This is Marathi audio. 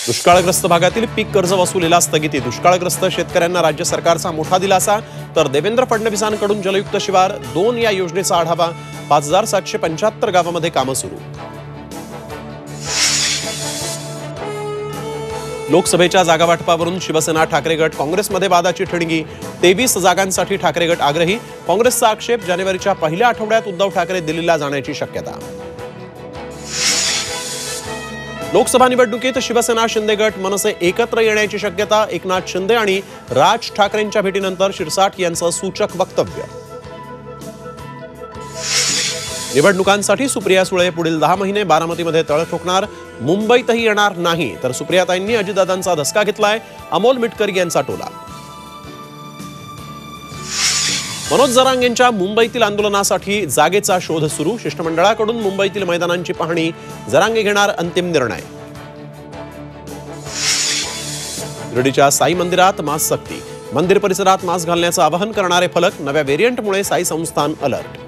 दुष्काळग्रस्त भागातील पीक कर्ज वसुलीला स्थगिती। दुष्काळग्रस्त शेतकऱ्यांना राज्य सरकारचा मोठा दिलासा। तर देवेंद्र फडणवीसांकडून जलयुक्त शिवार 2 या योजनेचा आढावा। 5775 गावांमध्ये कामं सुरू। लोकसभेच्या जागा वाटपावरून शिवसेना ठाकरे गट काँग्रेसमध्ये वादाची ठिणगी। 23 जागांसाठी ठाकरे गट आग्रही। काँग्रेसचा आक्षेप, जानेवारीच्या पहिल्या आठवड्यात उद्धव ठाकरे दिल्लीला जाण्याची शक्यता। लोकसभा निवडणुकीत शिवसेना शिंदे गट मनसे एकत्र येण्याची शक्यता। एकनाथ शिंदे आणि राज ठाकरेंच्या भेटीनंतर शिरसाट यांचं सूचक वक्तव्य। निवडणुकांसाठी सुप्रिया सुळे पुढील 10 महिने बारामतीमध्ये तळ ठोकणार। मुंबईतही येणार नाही, तर सुप्रियाताईंनी अजितदादांचा धसका घेतलाय। अमोल मिटकरी यांचा टोला। मनोज जरांगेंच्या मुंबईतील आंदोलनासाठी जागेचा शोध सुरू। शिष्टमंडळाकडून मुंबईतील मैदानांची पाहणी। जरांगे घेणार अंतिम निर्णय। शिर्डीच्या साई मंदिरात मास्क सक्ती। मंदिर परिसरात मास्क घालण्याचं आवाहन करणारे फलक। नव्या व्हेरियंटमुळे साई संस्थान अलर्ट।